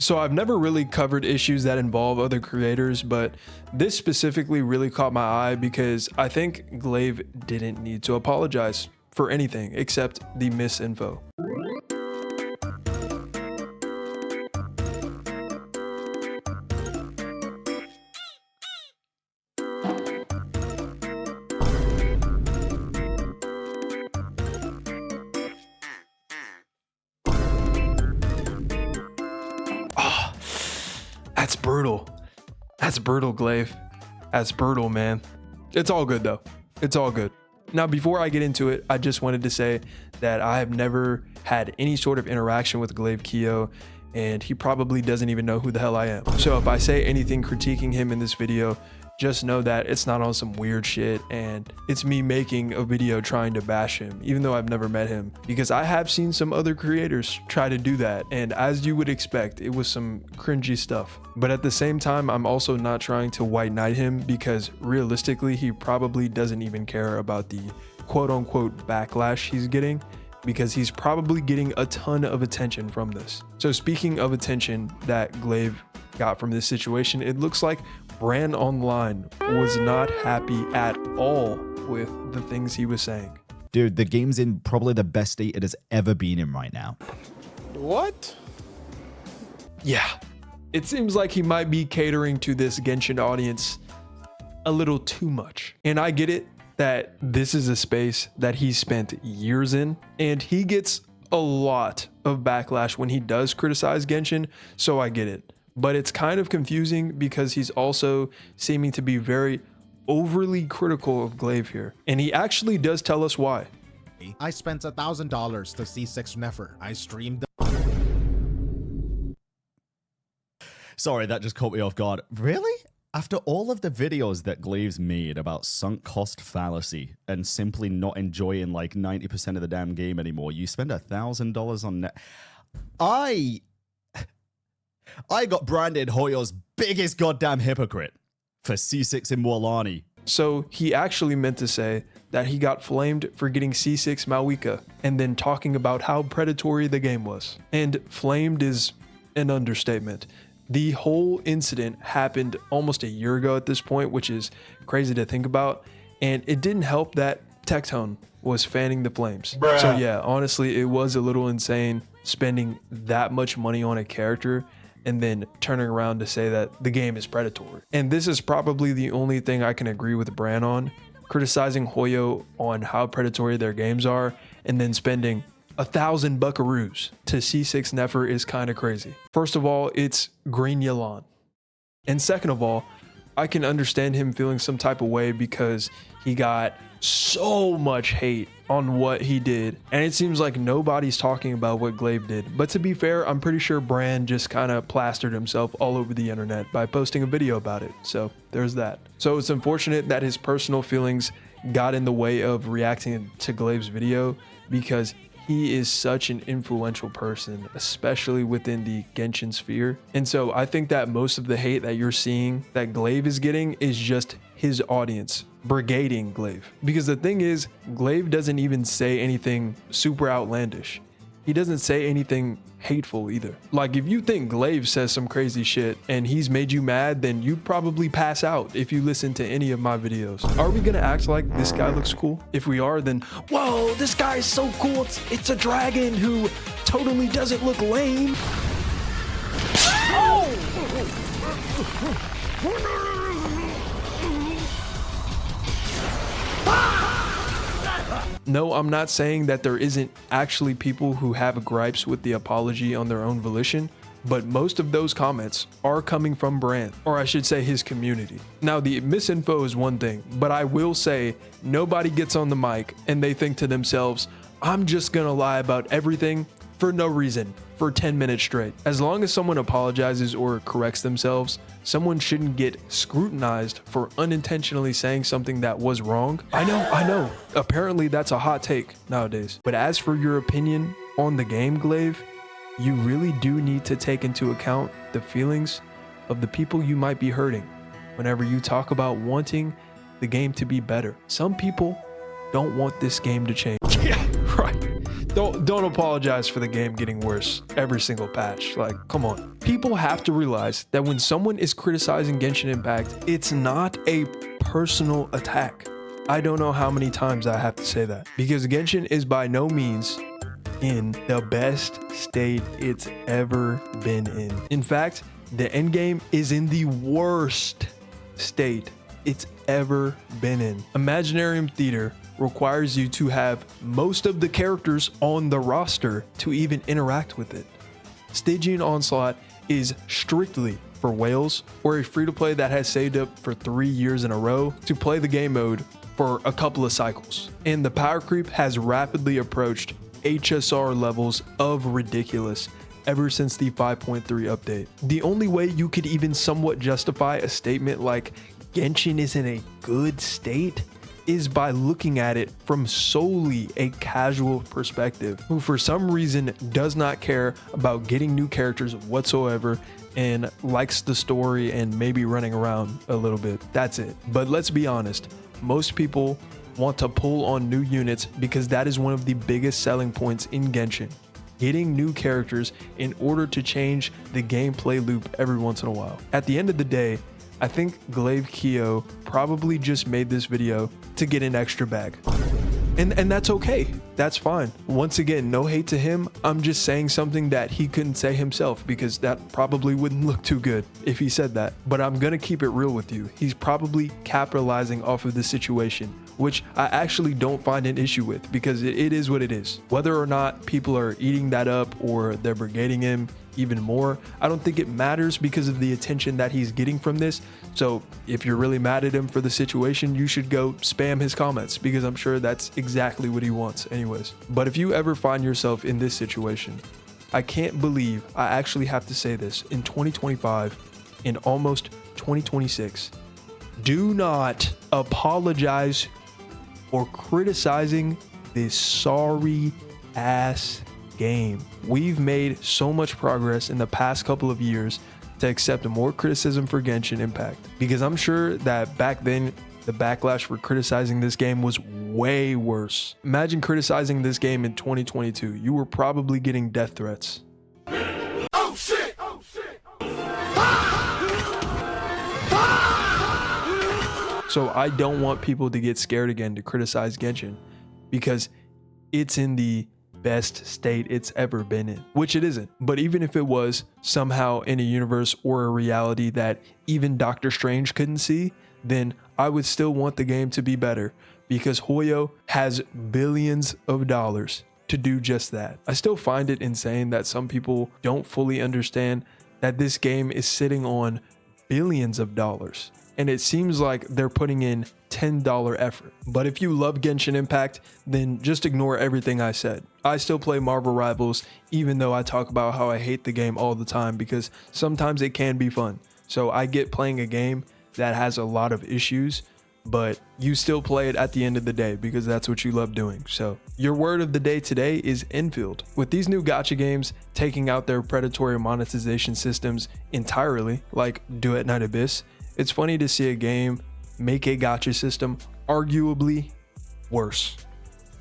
So I've never really covered issues that involve other creators, but this specifically really caught my eye because I think Glaive didn't need to apologize for anything except the misinfo. That's brutal. That's brutal, Glaive. That's brutal, man. It's all good though. It's all good. Now, before I get into it, I just wanted to say that I have never had any sort of interaction with Glaivekiyo, and he probably doesn't even know who the hell I am. So if I say anything critiquing him in this video, just know that it's not on some weird shit and it's me making a video trying to bash him, even though I've never met him, because I have seen some other creators try to do that, and as you would expect, it was some cringy stuff. But at the same time, I'm also not trying to white knight him, because realistically he probably doesn't even care about the quote-unquote backlash he's getting, because he's probably getting a ton of attention from this. So speaking of attention that Glaive got from this situation, it looks like Brand Online was not happy at all with the things he was saying. Dude, the game's in probably the best state it has ever been in right now. What? Yeah, it seems like he might be catering to this Genshin audience a little too much. And I get it that this is a space that he spent years in, and he gets a lot of backlash when he does criticize Genshin, so I get it. But it's kind of confusing because he's also seeming to be very overly critical of Glaive here. And he actually does tell us why. I spent $1,000 to see 6 Nefer. I streamed. Sorry, that just caught me off guard. Really? After all of the videos that Glaive's made about sunk cost fallacy and simply not enjoying like 90% of the damn game anymore, you spend $1,000 on net. I got branded Hoyo's biggest goddamn hypocrite for C6 in Mualani. So he actually meant to say that he got flamed for getting C6 Malwika and then talking about how predatory the game was. And flamed is an understatement. The whole incident happened almost a year ago at this point, which is crazy to think about. And it didn't help that Tectone was fanning the flames. Bruh. So yeah, honestly, it was a little insane spending that much money on a character and then turning around to say that the game is predatory. And this is probably the only thing I can agree with Bran on, criticizing Hoyo on how predatory their games are, and then spending 1,000 buckaroos to C6 Nefer is kind of crazy. First of all, it's Green Yalan. And second of all, I can understand him feeling some type of way because he got so much hate on what he did, and it seems like nobody's talking about what Glaive did. But to be fair, I'm pretty sure Brand just kind of plastered himself all over the internet by posting a video about it, so there's that. So it's unfortunate that his personal feelings got in the way of reacting to Glaive's video, because he is such an influential person, especially within the Genshin sphere. And so I think that most of the hate that you're seeing that Glaive is getting is just his audience brigading Glaive. Because the thing is, Glaive doesn't even say anything super outlandish. He doesn't say anything hateful either. Like, if you think Glaive says some crazy shit and he's made you mad, then you probably pass out if you listen to any of my videos. Are we gonna act like this guy looks cool? If we are, then whoa, this guy is so cool. It's a dragon who totally doesn't look lame. Oh! No, I'm not saying that there isn't actually people who have gripes with the apology on their own volition, but most of those comments are coming from Brand, or I should say his community. Now, the misinfo is one thing, but I will say nobody gets on the mic and they think to themselves, I'm just gonna lie about everything for no reason for 10 minutes straight. As long as someone apologizes or corrects themselves, someone shouldn't get scrutinized for unintentionally saying something that was wrong. I know. Apparently that's a hot take nowadays. But as for your opinion on the game, Glaive, you really do need to take into account the feelings of the people you might be hurting whenever you talk about wanting the game to be better. Some people don't want this game to change. Yeah, right. Don't apologize for the game getting worse every single patch. Like, come on. People have to realize that when someone is criticizing Genshin Impact, it's not a personal attack. I don't know how many times I have to say that, because Genshin is by no means in the best state it's ever been in. In fact, the endgame is in the worst state it's ever been in. Imaginarium Theater requires you to have most of the characters on the roster to even interact with it. Stygian Onslaught is strictly for whales or a free-to-play that has saved up for 3 years in a row to play the game mode for a couple of cycles. And the power creep has rapidly approached HSR levels of ridiculous ever since the 5.3 update. The only way you could even somewhat justify a statement like Genshin is in a good state is by looking at it from solely a casual perspective, who for some reason does not care about getting new characters whatsoever and likes the story and maybe running around a little bit. That's it. But let's be honest, most people want to pull on new units because that is one of the biggest selling points in Genshin. Getting new characters in order to change the gameplay loop every once in a while. At the end of the day, I think Glaivekiyo probably just made this video to get an extra bag. And that's okay. That's fine. Once again, no hate to him. I'm just saying something that he couldn't say himself, because that probably wouldn't look too good if he said that. But I'm gonna keep it real with you. He's probably capitalizing off of the situation, which I actually don't find an issue with, because it is what it is. Whether or not people are eating that up or they're brigading him even more, I don't think it matters because of the attention that he's getting from this. So if you're really mad at him for the situation, you should go spam his comments, because I'm sure that's exactly what he wants anyways. But if you ever find yourself in this situation, I can't believe I actually have to say this in 2025 and almost 2026. Do not apologize for criticizing this sorry ass game. We've made so much progress in the past couple of years to accept more criticism for Genshin Impact, because I'm sure that back then the backlash for criticizing this game was way worse. Imagine criticizing this game in 2022. You were probably getting death threats. Oh shit! Oh shit! So I don't want people to get scared again to criticize Genshin, because it's in the best state it's ever been in, which it isn't. But even if it was somehow in a universe or a reality that even Doctor Strange couldn't see, then I would still want the game to be better, because Hoyo has billions of dollars to do just that. I still find it insane that some people don't fully understand that this game is sitting on billions of dollars, and it seems like they're putting in $10 effort. But if you love Genshin Impact, then just ignore everything I said. I still play Marvel Rivals, even though I talk about how I hate the game all the time, because sometimes it can be fun. So I get playing a game that has a lot of issues, but you still play it at the end of the day because that's what you love doing. So your word of the day today is infield. With these new gacha games taking out their predatory monetization systems entirely, like Do at Night Abyss, it's funny to see a game make a gacha system arguably worse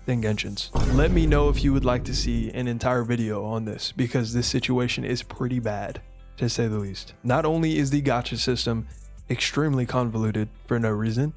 than Genshin's. Let me know if you would like to see an entire video on this, because this situation is pretty bad, to say the least. Not only is the gacha system extremely convoluted for no reason,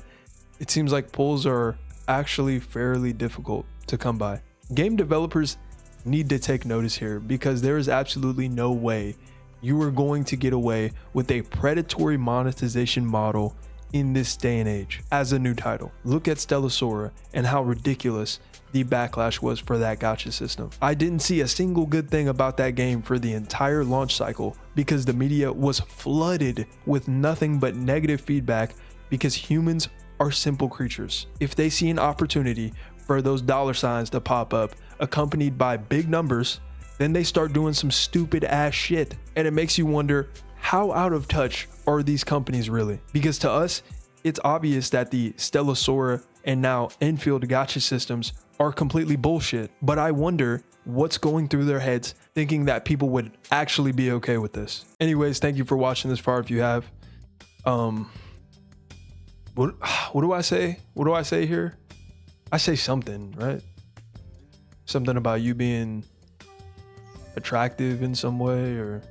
it seems like pulls are actually fairly difficult to come by. Game developers need to take notice here, because there is absolutely no way you are going to get away with a predatory monetization model in this day and age as a new title. Look at Stella Sora and how ridiculous the backlash was for that gacha system. I didn't see a single good thing about that game for the entire launch cycle, because the media was flooded with nothing but negative feedback, because humans are simple creatures. If they see an opportunity for those dollar signs to pop up accompanied by big numbers, then they start doing some stupid ass shit. And it makes you wonder, how out of touch are these companies really? Because to us, it's obvious that the Stella Sora and now Enfield gacha systems are completely bullshit. But I wonder what's going through their heads thinking that people would actually be okay with this. Anyways, thank you for watching this far if you have. What do I say? What do I say here? I say something, right? Something about you being attractive in some way, or